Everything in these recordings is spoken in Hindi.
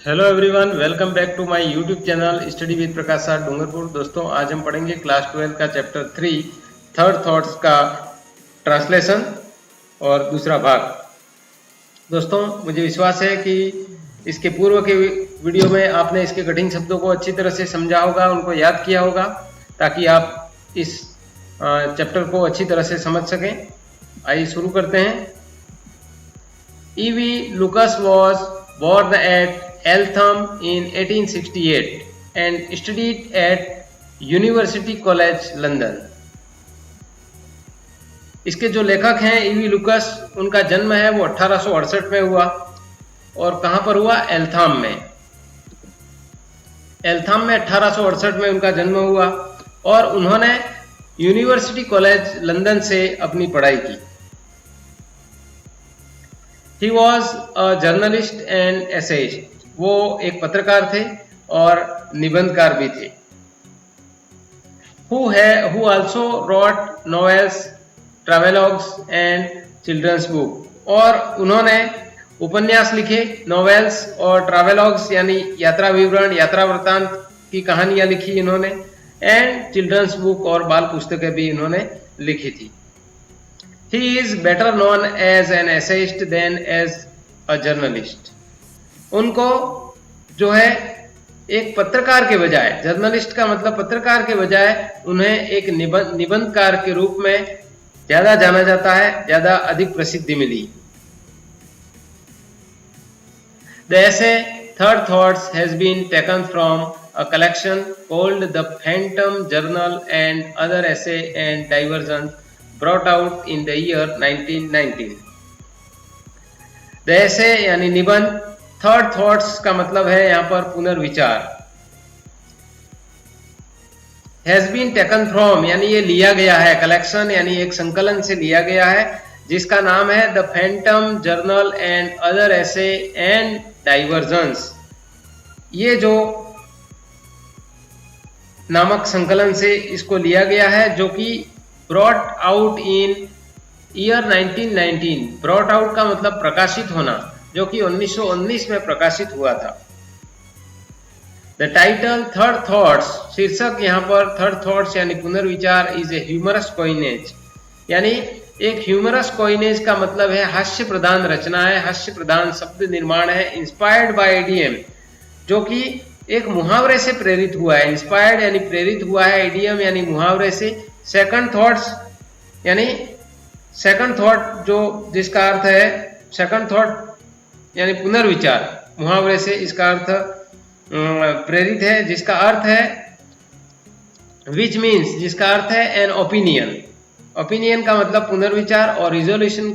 Hello everyone, welcome back to my YouTube channel study with Prakash sir Dungarpur. दोस्तों, आज हम पढ़ेंगे क्लास 12 का चैप्टर 3 थर्ड थॉट्स का ट्रांसलेशन और दूसरा भाग। दोस्तों, मुझे विश्वास है कि इसके पूर्व के वीडियो में आपने इसके कठिन शब्दों को अच्छी तरह से समझा होगा, उनको याद किया होगा, ताकि आप इस चैप्टर को अच्छी तरह से समझ सकें। आइए शुरू करते हैं। E.V. Lucas was born at Eltham in 1868 and studied at University College London। इसके जो लेखक हैं E.V. लुकस, उनका जन्म है वो 1868 में हुआ। और कहाँ पर हुआ? एल्थाम में। एल्थाम में 1868 में उनका जन्म हुआ और उन्होंने यूनिवर्सिटी कॉलेज लंदन से अपनी पढ़ाई की। He was a journalist and essayist। वो एक पत्रकार थे और निबंधकार भी थे। Who also wrote novels, travelogues and children's book। और उन्होंने उपन्यास लिखे, नॉवेल्स और ट्रैवलॉग्स यानी यात्रा विवरण, यात्रा वृत्तांत की कहानियां लिखी इन्होंने, एंड चिल्ड्रंस बुक और बाल पुस्तकें भी इन्होंने लिखी थी। He is better known as an essayist than as a journalist। उनको जो है एक पत्रकार के बजाय, जर्नलिस्ट का मतलब पत्रकार के बजाय, उन्हें एक निबंधकार के रूप में ज्यादा जाना जाता है, ज्यादा अधिक प्रसिद्धि मिली। The essay Third Thoughts has been taken from a collection called The Phantom Journal and Other Essay and Diversions brought out in the year 1919। The essay यानी निबंध, थर्ड थॉट्स का मतलब है यहाँ पर पुनर्विचार। हैज बीन टेकन फ्रॉम यानी ये लिया गया है, कलेक्शन यानी एक संकलन से लिया गया है, जिसका नाम है the Phantom journal and other essay and divergence. ये जो नामक संकलन से इसको लिया गया है, जो कि brought out in year 1919। Brought out का मतलब प्रकाशित होना, जो कि 1919 में प्रकाशित हुआ था। द टाइटल थर्ड थॉट्स, शीर्षक यहाँ पर थर्ड थॉट्स यानी पुनर्विचार, इज ए ह्यूमरस कोइनेज। यानी एक ह्यूमरस कोइनेज का मतलब है हास्य प्रधान रचना है, हास्य प्रधान शब्द निर्माण है। इंस्पायर्ड बाय इडियम, जो कि एक मुहावरे से प्रेरित हुआ है। इंस्पायर्ड यानी प्रेरित हुआ है, इडियम यानी मुहावरे से। सेकंड थॉट्स यानी सेकंड थॉट जो जिसका अर्थ है सेकंड थॉट यानी पुनर्विचार, मुहावरे से इसका अर्थ प्रेरित है, जिसका अर्थ है विच मीन्स, जिसका अर्थ है एन ओपिनियन। ओपिनियन का मतलब पुनर्विचार और रिजोल्यूशन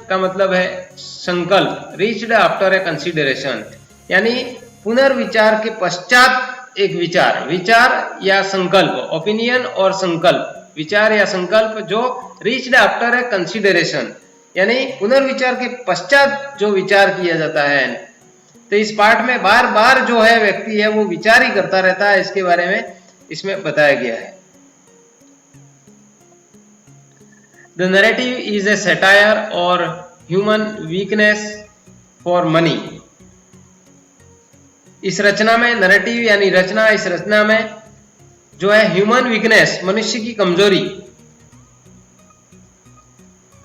का मतलब है संकल्प। रीच्ड आफ्टर ए कंसिडरेशन यानी पुनर्विचार के पश्चात एक विचार, विचार या संकल्प, ओपिनियन और संकल्प, विचार या संकल्प जो रीच्ड आफ्टर ए कंसिडरेशन यानी पुनर्विचार के पश्चात जो विचार किया जाता है। तो इस पार्ट में बार बार जो है व्यक्ति है वो विचार ही करता रहता है, इसके बारे में इसमें बताया गया है। The narrative is a satire और ह्यूमन वीकनेस फॉर मनी। इस रचना में नैरेटिव यानी रचना, इस रचना में जो है ह्यूमन वीकनेस, मनुष्य की कमजोरी,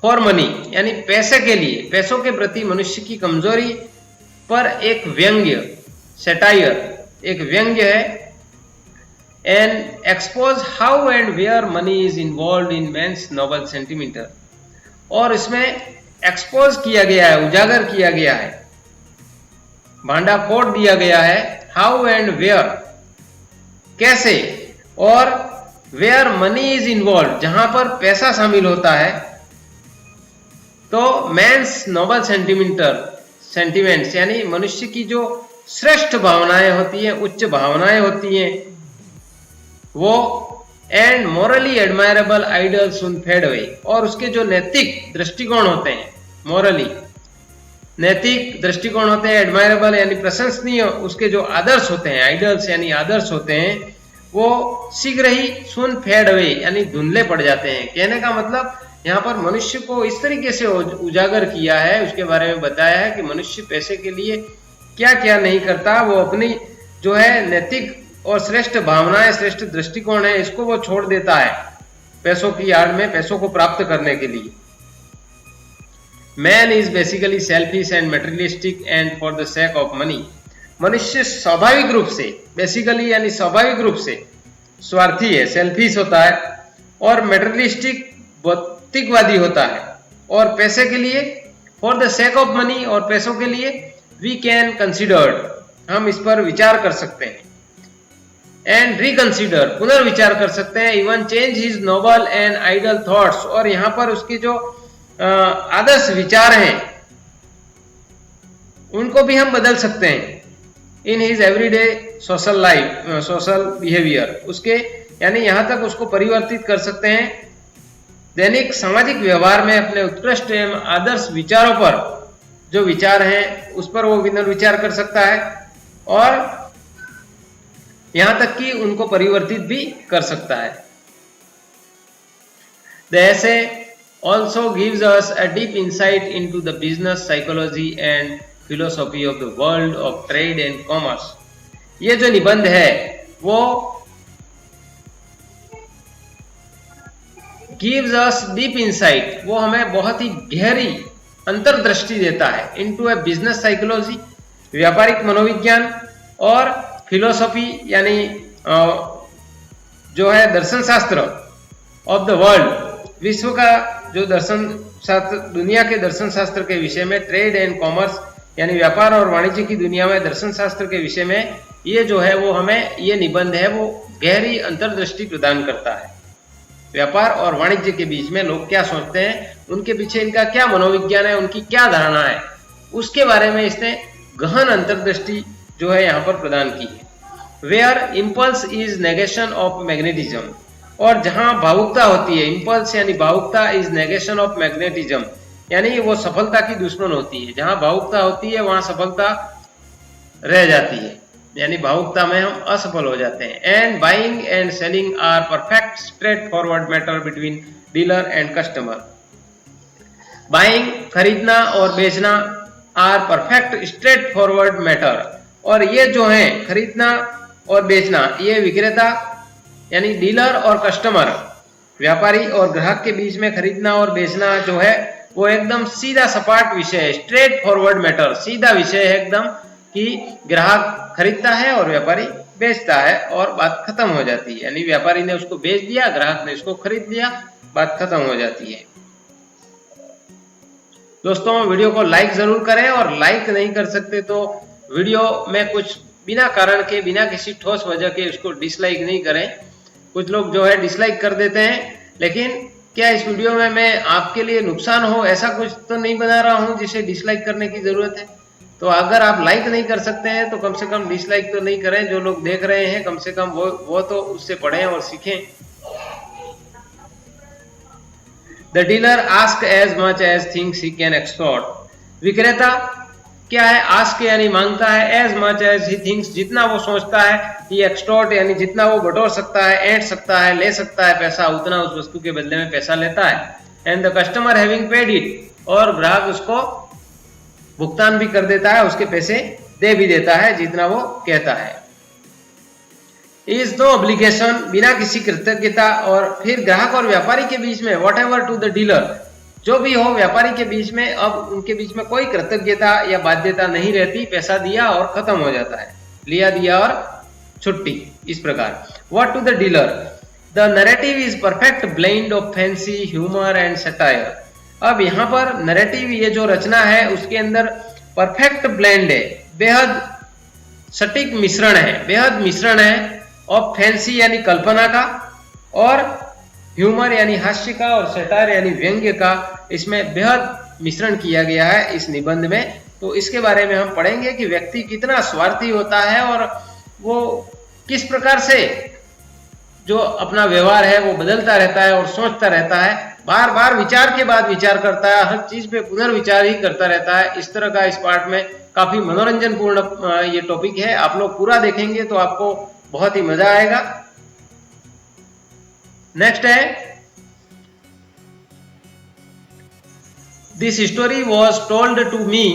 फॉर मनी यानी पैसे के लिए, पैसों के प्रति मनुष्य की कमजोरी पर एक व्यंग्य, सैटायर एक व्यंग्य है। And expose how and where money is involve in man's noble sentiment. और इसमें एक्सपोज किया गया है, उजागर किया गया है, भांडाफोड़ दिया गया है, हाउ एंड वेयर कैसे, और वेयर मनी इज इन्वॉल्व जहां पर पैसा शामिल होता है। तो मैन्स नोबल सेंटिमेंट्स यानी मनुष्य की जो श्रेष्ठ भावनाएं होती हैं, उच्च भावनाएं होती हैं वो, and morally admirable ideal soon fade away, और उसके जो नैतिक दृष्टिकोण होते हैं, मोरली नैतिक दृष्टिकोण होते हैं, एडमायरेबल यानी प्रशंसनीय, उसके जो आदर्श होते हैं, आइडल्स यानी आदर्श होते हैं, वो शीघ्र ही सुन फेड अवे यानी धुंधले पड़ जाते हैं। कहने का मतलब यहाँ पर मनुष्य को इस तरीके से उजागर किया है, उसके बारे में बताया है कि मनुष्य पैसे के लिए क्या क्या नहीं करता, वो अपनी जो है नैतिक और श्रेष्ठ भावनाएं, श्रेष्ठ दृष्टिकोण है, इसको वो छोड़ देता है पैसों की आड़ में, पैसों को प्राप्त करने के लिए। Man is basically selfish and materialistic and for the sake of money. मनुष्य स्वाभाविक रूप से, बेसिकली यानी स्वाभाविक रूप से स्वार्थी है, सेल्फिश होता है और मटेरियलिस्टिक भौतिकवादी होता है, और पैसे के लिए, for the sake of money, और पैसों के लिए वी कैन कंसिडर्ड, हम इस पर विचार कर सकते हैं, एंड रिकंसिडर, पुनर्विचार कर सकते हैं, even change his noble and idol thoughts, और यहाँ पर उसके जो आदर्श विचार हैं उनको भी हम बदल सकते हैं, in his everyday social life, social behaviour, उसके यानी यहाँ तक उसको परिवर्तित कर सकते हैं, दैनिक सामाजिक व्यवहार में अपने उत्कृष्ट एवं आदर्श विचारों पर, जो विचार हैं उस पर वो पुनर्विचार कर सकता है, और यहां तक कि उनको परिवर्तित भी कर सकता है। The essay also gives us a deep insight into the business psychology and philosophy of the world of trade and commerce। ये जो निबंध है वो gives us deep insight, वो हमें बहुत ही गहरी अंतर्दृष्टि देता है, into a business psychology, व्यापारिक मनोविज्ञान, और फिलोसॉफी यानी जो है दर्शन शास्त्र, ऑफ द वर्ल्ड, विश्व का जो दर्शन शास्त्र, दुनिया के दर्शन शास्त्र के विषय में, ट्रेड एंड कॉमर्स यानी व्यापार और वाणिज्य की दुनिया में दर्शन शास्त्र के विषय में, ये जो है वो हमें, ये निबंध है वो गहरी अंतर्दृष्टि प्रदान करता है। व्यापार और वाणिज्य के बीच में लोग क्या सोचते हैं, उनके पीछे इनका क्या मनोविज्ञान है, उनकी क्या धारणा है, उसके बारे में इसने गहन अंतर्दृष्टि जो है यहाँ पर प्रदान की है। Where impulse is negation of magnetism, और जहां भावुकता होती है, इम्पल्स यानी भावुकता, इज नेगेशन ऑफ मैग्नेटिज्म, यानी वो सफलता की दुश्मन होती है। जहां भावुकता होती है वहां सफलता रह जाती है, यानी भावुकता में हम असफल हो जाते हैं। And buying and selling are perfect straight forward matter between dealer and customer. Buying खरीदना और बेचना, are perfect straight forward matter, और ये जो है खरीदना और बेचना, ये विक्रेता यानी डीलर और कस्टमर, व्यापारी और ग्राहक के बीच में खरीदना और बेचना जो है वो एकदम सीधा सपाट विषय है, स्ट्रेट फॉरवर्ड मैटर, सीधा विषय है एकदम, कि ग्राहक खरीदता है और व्यापारी बेचता है और बात खत्म हो जाती है, यानी व्यापारी ने उसको बेच दिया, ग्राहक ने उसको खरीद लिया, बात खत्म हो जाती है। दोस्तों वीडियो को लाइक जरूर करें, और लाइक नहीं कर सकते तो वीडियो में कुछ बिना कारण के, बिना किसी ठोस वजह के उसको डिसलाइक नहीं करें। कुछ लोग जो है डिसलाइक कर देते हैं, लेकिन क्या इस वीडियो में मैं आपके लिए नुकसान हो ऐसा कुछ तो नहीं बना रहा हूं जिसे डिसलाइक करने की जरूरत है। तो अगर आप लाइक नहीं कर सकते हैं तो कम से कम डिसलाइक तो नहीं करें, जो लोग देख रहे हैं कम से कम वो तो उससे पढ़ें और सीखें। The dealer ask as much as things he can extort, विक्रेता क्या है, आस्क यानी मांगता है, as much as he thinks, जितना वो सोचता है, ही एक्सटॉर्ट यानी जितना वो बटोर सकता है, ऐंठ सकता है, ले सकता है पैसा, उतना उस वस्तु के बदले में पैसा लेता है। And the customer having paid it, और ग्राहक उसको भुगतान भी कर देता है, उसके पैसे दे भी देता है जितना वो कहता है। इज नो ऑब्लिगेशन, बिना किसी कृतज्ञता, और फिर ग्राहक और व्यापारी के बीच में whatever to the dealer, जो भी हो व्यापारी के बीच में, अब उनके बीच में कोई कृतज्ञता या बाध्यता नहीं रहती, पैसा दिया और खत्म हो जाता है, लिया दिया और छुट्टी, इस प्रकार। What to the dealer, the narrative is perfect blend of fancy humour and satire. अब यहाँ पर नैरेटिव, ये जो रचना है उसके अंदर परफेक्ट ब्लेंड है, बेहद सटीक मिश्रण है, बेहद मिश्रण है, ऑफ फैंसी यानी कल्पना का, और ह्यूमर यानी हास्य का, और सटायर यानी व्यंग्य का, इसमें बेहद मिश्रण किया गया है इस निबंध में। तो इसके बारे में हम पढ़ेंगे कि व्यक्ति कितना स्वार्थी होता है और वो किस प्रकार से जो अपना व्यवहार है वो बदलता रहता है और सोचता रहता है, बार बार विचार के बाद विचार करता है, हर चीज पे पुनर्विचार ही करता रहता है। इस तरह का इस पार्ट में काफी मनोरंजन पूर्ण ये टॉपिक है, आप लोग पूरा देखेंगे तो आपको बहुत ही मजा आएगा। नेक्स्ट है, this story was told to me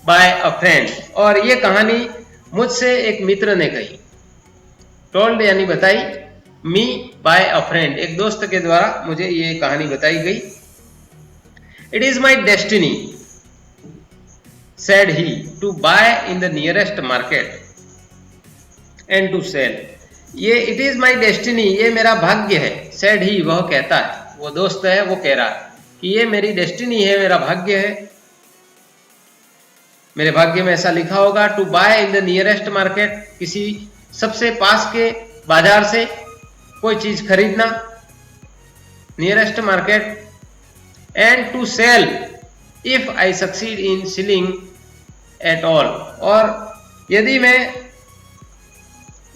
by a friend, और ये कहानी मुझसे एक मित्र ने कही। टोल्ड यानी बताई, मी बाय अ फ्रेंड, एक दोस्त के द्वारा मुझे ये कहानी बताई गई। It is my destiny said he to buy in the nearest market and to sell। ये इट इज माई डेस्टिनी, ये मेरा भाग्य है। said he, वह कहता है, वो दोस्त है, वो कह रहा है कि ये मेरी डेस्टिनी है, मेरा भाग्य है, मेरे भाग्य में ऐसा लिखा होगा। To buy in the nearest market, किसी सबसे पास के बाजार से कोई चीज खरीदना, nearest market. And to sell if I succeed in selling at all, और यदि मैं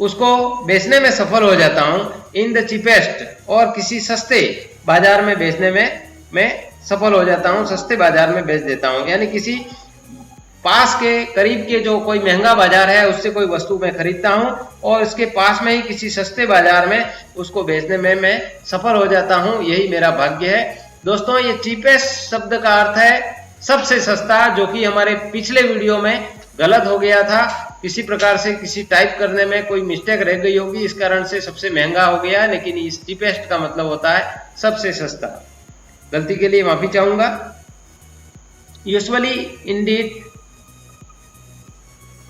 उसको बेचने में सफल हो जाता हूं, इन द चीपेस्ट, और किसी सस्ते बाजार में बेचने में मैं सफल हो जाता हूं, सस्ते बाजार में बेच देता हूं, यानी किसी पास के करीब के जो कोई महंगा बाजार है उससे कोई वस्तु मैं खरीदता हूं और इसके पास में ही किसी सस्ते बाजार में उसको बेचने में मैं सफल हो जाता हूं, यही मेरा भाग्य है। दोस्तों, ये चीपेस्ट शब्द का अर्थ है सबसे सस्ता, जो कि हमारे पिछले वीडियो में गलत हो गया था, किसी प्रकार से किसी टाइप करने में कोई मिस्टेक रह गई होगी, इस कारण से सबसे महंगा हो गया, लेकिन इस चीपेस्ट का मतलब होता है सबसे सस्ता। गलती के लिए माफी चाहूंगा। Usually Indeed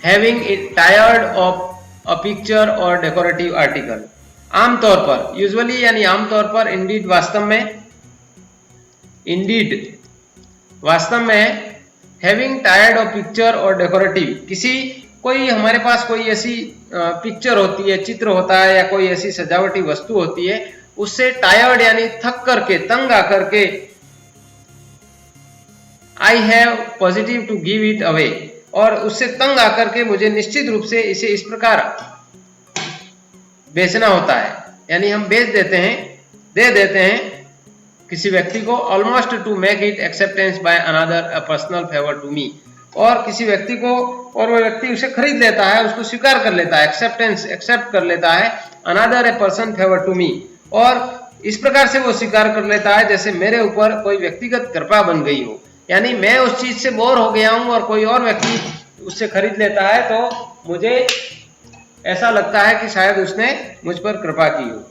having tired of a picture और डेकोरेटिव आर्टिकल, आमतौर पर, यूजुअली यानी आमतौर पर, इंडीड वास्तव में, इंडीड वास्तव में, हैविंग टायर्ड ऑफ पिक्चर और डेकोरेटिव, किसी कोई हमारे पास कोई ऐसी पिक्चर होती है, चित्र होता है, या कोई ऐसी सजावटी वस्तु होती है, उससे टायर्ड यानी थक करके, तंग आकर के, I have positive to give it away, और उससे तंग आकर के मुझे निश्चित रूप से इसे इस प्रकार बेचना होता है, यानी हम बेच देते हैं, दे देते हैं किसी व्यक्ति को, almost to make it acceptance by another a personal favour to me, और किसी व्यक्ति को, और वो व्यक्ति उसे खरीद लेता है, उसको स्वीकार कर लेता है, एक्सेप्टेंस, एक्सेप्ट कर लेता है, another a person favour to me, और इस प्रकार से वो स्वीकार कर लेता है जैसे मेरे ऊपर कोई व्यक्तिगत कृपा बन गई हो, यानी मैं उस चीज से बोर हो गया हूं और कोई और व्यक्ति उससे खरीद लेता है तो मुझे ऐसा लगता है कि शायद उसने मुझ पर कृपा की हो।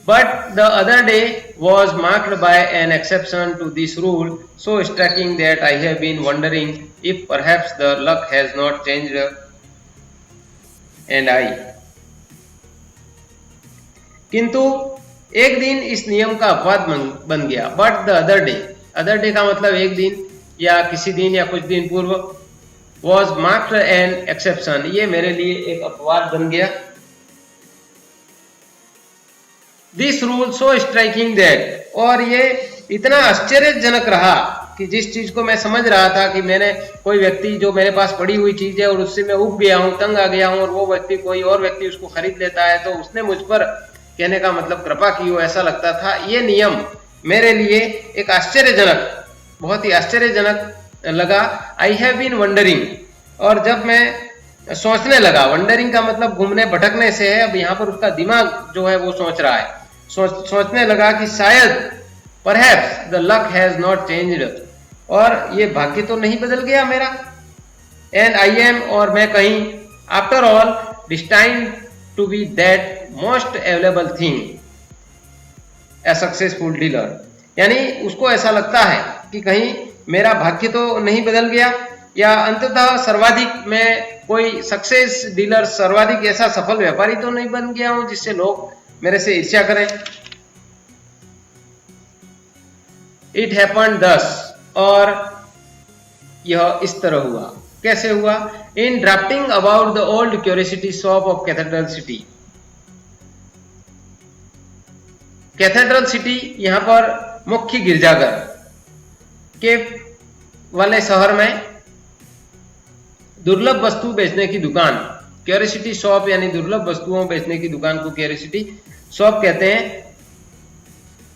But the other day was marked by an exception to this rule, so striking that I have been wondering if perhaps the luck has not changed and I। किंतु एक दिन इस नियम का अपवाद बन गया। But the other day, other day का मतलब एक दिन या किसी दिन या कुछ दिन पूर्व, was marked an exception, ये मेरे लिए एक अपवाद बन गया। This rule so striking that, और ये इतना आश्चर्यजनक रहा कि जिस चीज को मैं समझ रहा था कि मैंने, कोई व्यक्ति जो मेरे पास पड़ी हुई चीज है और उससे मैं उब गया हूं, तंग आ गया हूं, और वो व्यक्ति, कोई और व्यक्ति उसको खरीद लेता है तो उसने मुझ पर, कहने का मतलब कृपा की हो, ऐसा लगता था। ये नियम मेरे लिए एक आश्चर्यजनक, बहुत ही आश्चर्यजनक लगा। आई हैव बीन वंडरिंग, और जब मैं सोचने लगा, वंडरिंग का मतलब घूमने भटकने से है, अब यहाँ पर उसका दिमाग जो है वो सोच रहा है, सोचने लगा कि शायद perhaps the luck has not changed, और ये भाग्य तो नहीं बदल गया मेरा। एंड आई एम, और मैं कहीं, after all destined to be that most available thing a successful dealer, यानी उसको ऐसा लगता है कि कहीं मेरा भाग्य तो नहीं बदल गया, या अंततः सर्वाधिक मैं कोई सक्सेस डीलर, सर्वाधिक ऐसा सफल व्यापारी तो नहीं बन गया हूं जिससे लोग मेरे से ईर्ष्या करें। इट हैपेंड दस, और यह इस तरह हुआ। कैसे हुआ? In drafting about the old curiosity shop of cathedral city. Cathedral city यहां पर मुख्य गिरजाघर के वाले शहर में दुर्लभ वस्तु बेचने की दुकान, क्यूरियोसिटी शॉप यानी दुर्लभ वस्तुओं बेचने की दुकान को क्यूरियोसिटी शॉप कहते हैं।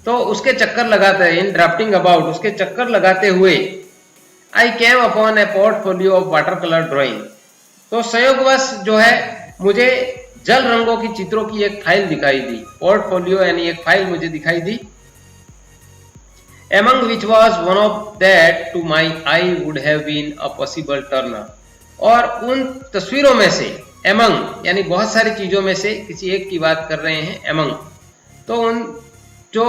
तो उसके चक्कर लगाते हैं, इन ड्राफ्टिंग अबाउट, उसके चक्कर लगाते हुए I came upon a portfolio of water colour drawing, तो संयोगवश जो है मुझे जल रंगों की चित्रों की एक फाइल दिखाई दी। पोर्टफोलियो यानी एक फाइल मुझे दिखाई दी। among which was one of that to my eye would have been a possible turner। और उन तस्वीरों में से among यानी बहुत सारी चीजों में से किसी एक की बात कर रहे हैं among, तो उन जो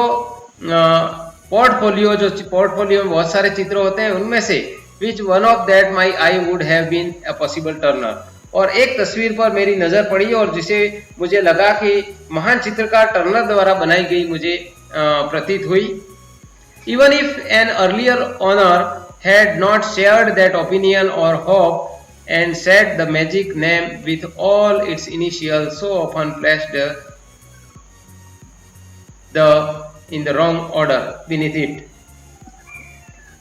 पोर्टफोलियो में बहुत सारे चित्र होते हैं उनमें से which one of that my eye would have been a possible turner, और एक तस्वीर पर मेरी नजर पड़ी और जिसे मुझे लगा कि महान चित्रकार टर्नर द्वारा बनाई गई मुझे प्रतीत हुई। Even if an earlier owner had not shared that opinion or hope and said the magic name with all its initials so often placed in the wrong order beneath it।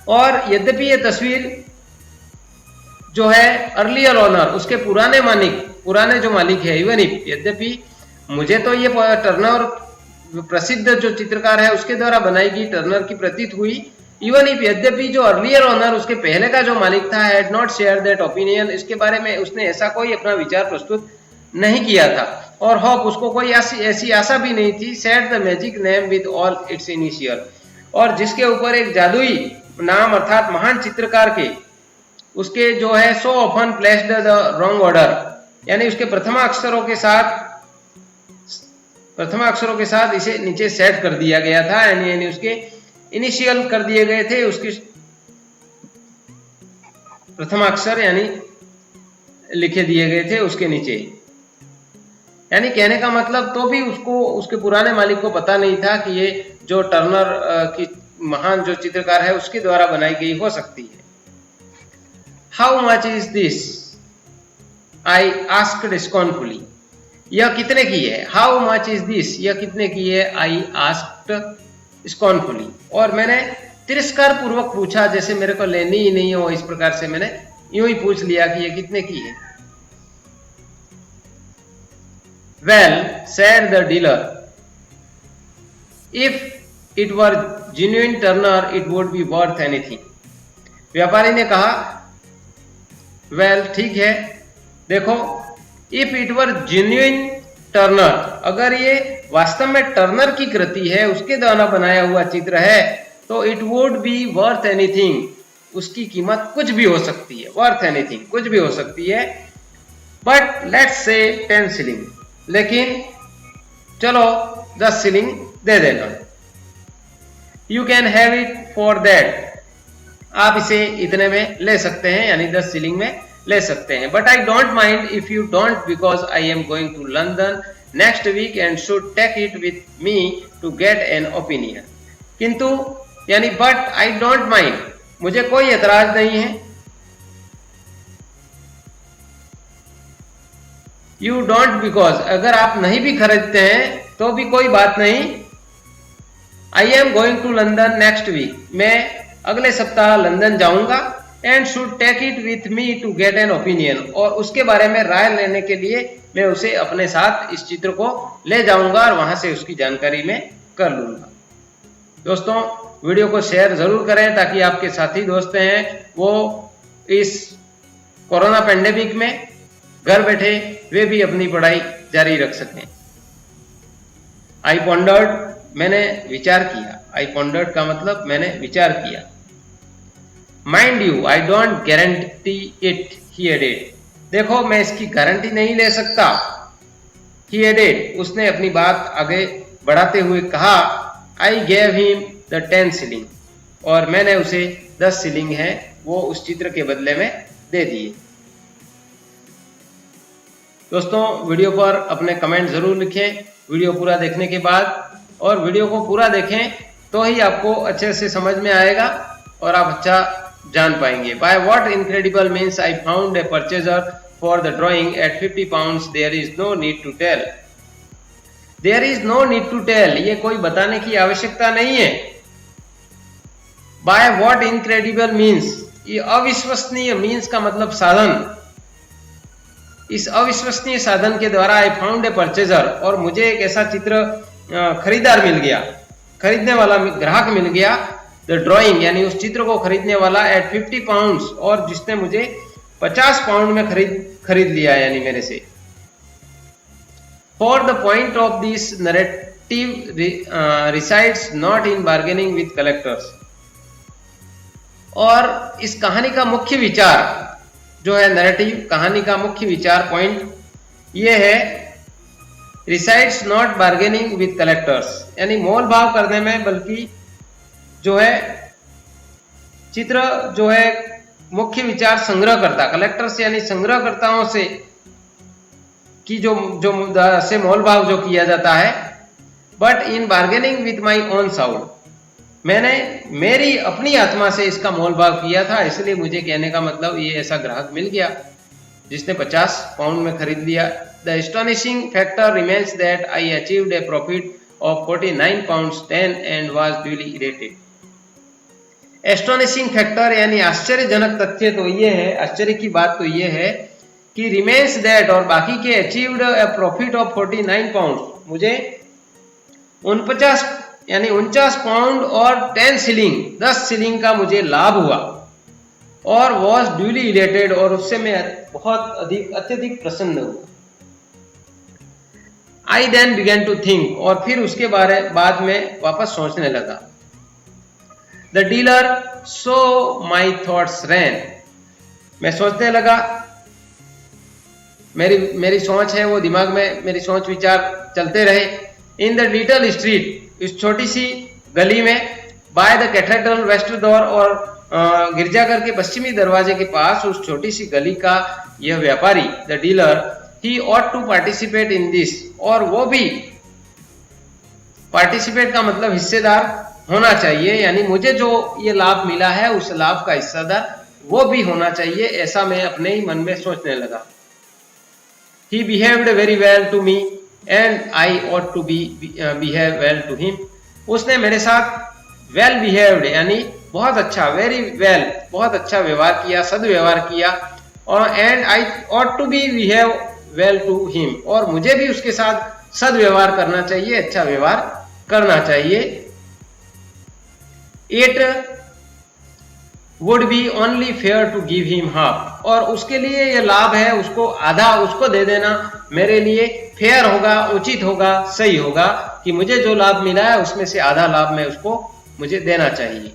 और यद्यपि ये तस्वीर जो है अर्लियर ओनर, उसके पुराने जो मालिक है, इवन इफ यद्यपि मुझे तो ये टर्नर प्रसिद्ध जो चित्रकार है उसके द्वारा बनाई गई टर्नर की प्रतीत हुई। इवन इफ यद्यपि जो अर्लियर ओनर, उसके पहले का जो मालिक था, had not share that opinion, इसके बारे में उसने ऐसा कोई अपना विचार प्रस्तुत नहीं किया था, और होप उसको कोई ऐसी आशा भी नहीं थी, said the magic name with all it's initial, और जिसके ऊपर एक जादुई नाम अर्थात महान चित्रकार के उसके जो है so often placed the wrong order, यानी उसके प्रथम अक्षरों के साथ इसे नीचे सेट कर दिया गया था, यानी उसके इनिशियल कर दिए गए थे, उसके प्रथम अक्षर यानी लिखे दिए गए थे उसके नीचे। यानी कहने का मतलब तो भी उसको उसके पुराने मालिक को पता नहीं था कि ये जो टर्नर की महान जो चित्रकार है उसके द्वारा बनाई गई हो सकती है। How much is this, I asked scornfully, यह कितने की है। हाउ मच इज दिस, यह कितने की है। आई आस्क्ड स्कॉर्नफुली, और मैंने तिरस्कार पूर्वक पूछा, जैसे मेरे को लेनी ही नहीं हो, इस प्रकार से मैंने यूं ही पूछ लिया कि यह कितने की है। Well said the dealer, if it were genuine Turner it would be worth anything. व्यापारी ने कहा, वेल ठीक है, देखो, if it were genuine Turner, अगर ये वास्तव में टर्नर की कृति है, उसके द्वारा बनाया हुआ चित्र है, तो it would be worth anything, उसकी कीमत कुछ भी हो सकती है। वर्थ एनीथिंग, कुछ भी हो सकती है। बट लेट्स से 10 शिलिंग, लेकिन चलो 10 शिलिंग दे देना। You can have it for that, आप इसे इतने में ले सकते हैं, यानी 10 शिलिंग में ले सकते हैं। But I don't mind if you don't, because I am going to London next week and should take it with me to get an opinion. किंतु यानी बट आई डोंट माइंड, मुझे कोई एतराज नहीं है। यू डोंट, बिकॉज अगर आप नहीं भी खरीदते हैं तो भी कोई बात नहीं। I am going to London next week, मैं अगले सप्ताह लंदन जाऊंगा। And should take it with me to get an opinion, और उसके बारे में राय लेने के लिए मैं उसे अपने साथ इस चित्र को ले जाऊंगा और वहां से उसकी जानकारी में कर लूंगा। दोस्तों, वीडियो को शेयर जरूर करें ताकि आपके साथी दोस्त हैं वो इस कोरोना पेंडेमिक में घर बैठे वे भी अपनी पढ़ाई जारी रख सकें। आई पॉन्डर्ड, मैंने विचार किया। आई पॉन्डर्ड का मतलब मैंने विचार किया। Mind you I don't guarantee it, he added, देखो मैं इसकी गारंटी नहीं ले सकता। ही एडेड, उसने अपनी बात आगे बढ़ाते हुए कहा। I gave him the 10 shilling, और मैंने उसे 10 शिलिंग है वो उस चित्र के बदले में दे दिए। दोस्तों, वीडियो पर अपने कमेंट जरूर लिखें वीडियो पूरा देखने के बाद, और वीडियो को पूरा देखें तो ही आपको अच्छे से समझ में आएगा और आप अच्छा जान पाएंगे। By what incredible means I found a purchaser for the drawing at 50 pounds, there is no need to tell. There is no need to tell, ये कोई बताने की आवश्यकता नहीं है। बाय व्हाट इनक्रेडिबल मीन्स, ये अविश्वसनीय, मीन्स का मतलब साधन। इस अविश्वसनीय साधन के द्वारा आई फाउंड ए परचेजर, और मुझे एक ऐसा चित्र खरीदार मिल गया, खरीदने वाला ग्राहक मिल गया। द ड्रॉइंग यानी उस चित्र को खरीदने वाला एट 50 pounds, और जिसने मुझे 50 पाउंड में खरीद लिया, यानी मेरे से। For the point of this narrative resides not in bargaining with collectors, और इस कहानी का मुख्य विचार जो है, नैरेटिव कहानी का मुख्य विचार पॉइंट ये है, resides not bargaining with collectors, यानी मोल भाव करने में, बल्कि जो है चित्र जो है मुख्य विचार संग्रहकर्ता, कलेक्टर्स यानी संग्रहकर्ताओं से की जो से मोल भाव जो किया जाता है। But in bargaining with my own sound, मैंने मेरी अपनी आत्मा से इसका मोल भाव किया था, इसलिए मुझे कहने का मतलब ये ऐसा ग्राहक मिल गया जिसने 50 पाउंड में खरीद लिया। The astonishing factor remains that I achieved a profit of 49 pounds 10 and was duly elated. Astonishing factor यानी आश्चर्यजनक तथ्य तो ये है, आश्चर्य की बात तो ये है कि रिमेन्स दैट और बाकी के achieved a profit of 49 pound, मुझे 49 यानी 49 पाउंड और 10 शिलिंग 10 शिलिंग का मुझे लाभ हुआ, और वॉज ड्यूली इलेटेड, और उससे मैं बहुत अत्यधिक प्रसन्न हुआ। I then began to think, और फिर उसके बाद में वापस सोचने लगा। The dealer so my thoughts ran, मैं सोचने लगा, मेरी सोच है वो दिमाग में, मेरी सोच विचार चलते रहे। इन द लिटिल स्ट्रीट, इस छोटी सी गली में, by the cathedral west door, और गिरजाघर के पश्चिमी दरवाजे के पास उस छोटी सी गली का यह व्यापारी, the dealer, he ought to participate in this, और वो भी, पार्टिसिपेट का मतलब हिस्सेदार होना चाहिए, यानी मुझे जो ये लाभ मिला है उस लाभ का हिस्सेदार वो भी होना चाहिए, ऐसा मैं अपने ही मन में सोचने लगा। He behaved very well to me and I ought to behave well to him. उसने मेरे साथ well behaved यानी बहुत अच्छा, very well बहुत अच्छा व्यवहार किया, सदव्यवहार किया, और and I ought to behave well to him, और मुझे भी उसके साथ सदव्यवहार करना चाहिए, अच्छा व्यवहार करना चाहिए। It would be only fair to give him half, और उसके लिए ये लाभ है, उसको आधा उसको दे देना मेरे लिए फेयर होगा, उचित होगा, सही होगा कि मुझे जो लाभ मिला है उसमें से आधा लाभ में उसको मुझे देना चाहिए।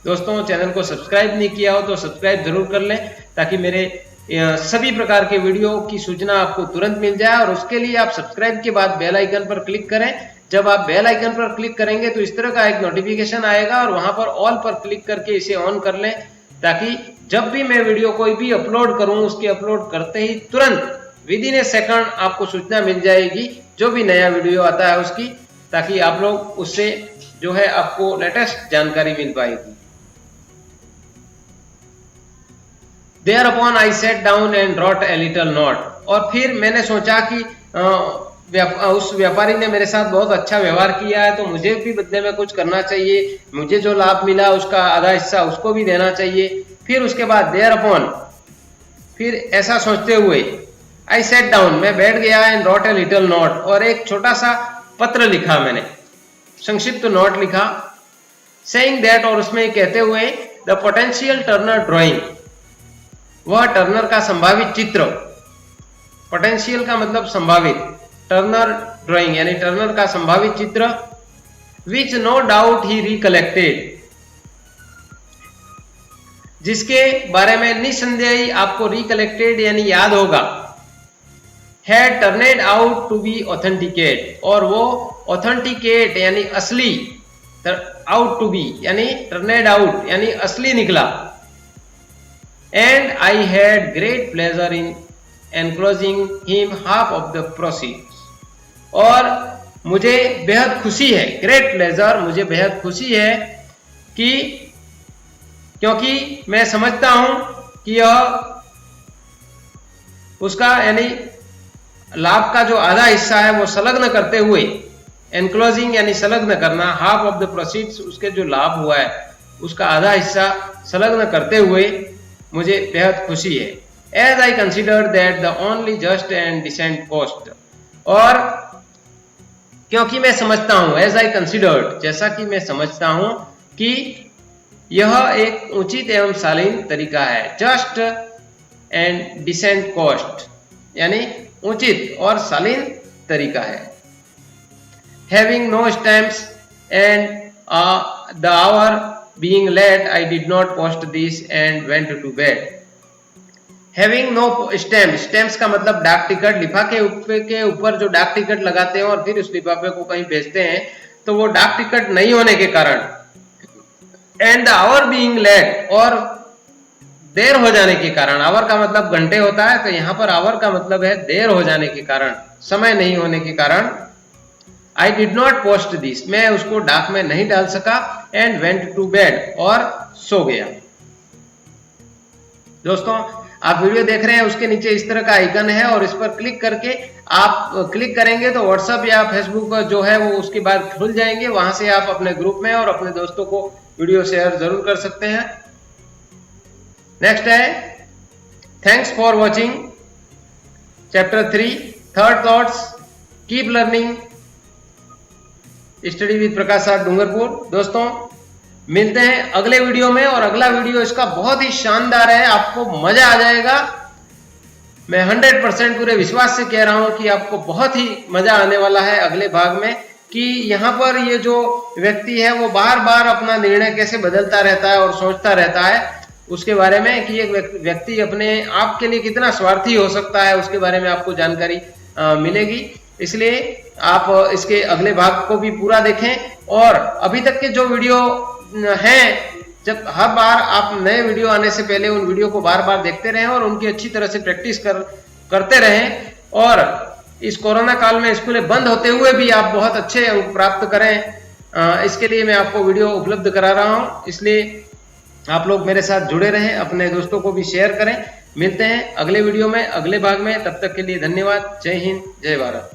दोस्तों, चैनल को सब्सक्राइब नहीं किया हो तो सब्सक्राइब जरूर कर लें, ताकि मेरे सभी प्रकार के वीडियो की सूचना आपको तुरंत मिल जाए, और उसके लिए आप सब्सक्राइब के बाद बेल आइकन पर क्लिक करें। जब आप बेल आइकन पर क्लिक करेंगे तो इस तरह का एक नोटिफिकेशन आएगा, और वहां पर ऑल पर क्लिक करके इसे ऑन कर लें, ताकि जब भी मैं वीडियो कोई भी अपलोड करूं, उसके अपलोड करते ही तुरंत विद इन ए सेकंड आपको सूचना मिल जाएगी जो भी नया वीडियो आता है उसकी, ताकि आप लोग उससे जो है आपको लेटेस्ट जानकारी मिल पाएगी। Thereupon I sat down and wrote a little note, और फिर मैंने सोचा कि उस व्यापारी ने मेरे साथ बहुत अच्छा व्यवहार किया है, तो मुझे भी बदले में कुछ करना चाहिए, मुझे जो लाभ मिला उसका आधा हिस्सा उसको भी देना चाहिए। फिर उसके बाद thereupon, फिर ऐसा सोचते हुए I sat down, मैं बैठ गया, and wrote a little note, और एक छोटा सा पत्र लिखा, मैंने संक्षिप्त नोट लिखा, saying that, और उसमें कहते हुए the potential Turner drawing, वह टर्नर का संभावित चित्र, पोटेंशियल का मतलब संभावित, टर्नर ड्राइंग यानी टर्नर का संभावित चित्र, which no doubt he recollected, जिसके बारे में निसंदेही आपको रिकलेक्टेड यानी याद होगा, had turned out to be authenticate, और वो ऑथेंटिकेट यानी असली, आउट टू बी यानी टर्नेड आउट यानी असली निकला। And I had great pleasure in enclosing him half of the proceeds, और मुझे बेहद खुशी है, ग्रेट प्लेजर, मुझे बेहद खुशी है कि, क्योंकि मैं समझता हूं कि यह उसका यानी लाभ का जो आधा हिस्सा है वो संलग्न करते हुए, एनक्लोजिंग यानी संलग्न करना, हाफ ऑफ द प्रोसीड्स उसके जो लाभ हुआ है उसका आधा हिस्सा संलग्न करते हुए मुझे बेहद खुशी है। As I consider that the only just and decent cost, और क्योंकि मैं समझता हूं, एज आई कंसिडर्ड जैसा कि मैं समझता हूं कि यह एक उचित एवं शालीन तरीका है, जस्ट एंड डिसेंट कॉस्ट यानी उचित और शालीन तरीका है। Having no stamps and the hour being late, I did not post this and went to bed. Having no stamp, stamps का मतलब डाक टिकट, लिफाफे के ऊपर जो डाक टिकट लगाते हैं और फिर उस लिफाफे को कहीं भेजते हैं, तो वो डाक टिकट नहीं होने के कारण, and the hour being late, और देर हो जाने के कारण, आवर का मतलब घंटे होता है, तो यहाँ पर आवर का मतलब है देर हो जाने के कारण, समय नहीं होने के कारण, I did not post this, मैं उसको डाक में नहीं डाल सका, and went to bed, और सो गया। दोस्तों आप वीडियो देख रहे हैं, उसके नीचे इस तरह का आइकन है और इस पर क्लिक करके आप क्लिक करेंगे तो व्हाट्सएप या फेसबुक जो है वो उसके बाद खुल जाएंगे, वहां से आप अपने ग्रुप में और अपने दोस्तों को वीडियो शेयर जरूर कर सकते हैं। नेक्स्ट है thanks for watching chapter 3 third thoughts, keep learning, study with Prakash sir Dungarpur. दोस्तों मिलते हैं अगले वीडियो में, और अगला वीडियो इसका बहुत ही शानदार है, आपको मजा आ जाएगा। मैं 100% पूरे विश्वास से कह रहा हूं कि आपको बहुत ही मजा आने वाला है अगले भाग में, कि यहाँ पर ये जो व्यक्ति है वो बार बार अपना निर्णय कैसे बदलता रहता है और सोचता रहता है उसके बारे में, कि एक व्यक्ति अपने आप के लिए कितना स्वार्थी हो सकता है, उसके बारे में आपको जानकारी मिलेगी। इसलिए आप इसके अगले भाग को भी पूरा देखें, और अभी तक के जो वीडियो हैं, जब हर बार आप नए वीडियो आने से पहले उन वीडियो को बार बार देखते रहें और उनकी अच्छी तरह से प्रैक्टिस करते रहें, और इस कोरोना काल में स्कूलें बंद होते हुए भी आप बहुत अच्छे अंक प्राप्त करें, इसके लिए मैं आपको वीडियो उपलब्ध करा रहा हूं। इसलिए आप लोग मेरे साथ जुड़े रहें, अपने दोस्तों को भी शेयर करें। मिलते हैं अगले वीडियो में, अगले भाग में, तब तक के लिए धन्यवाद। जय हिंद, जय भारत।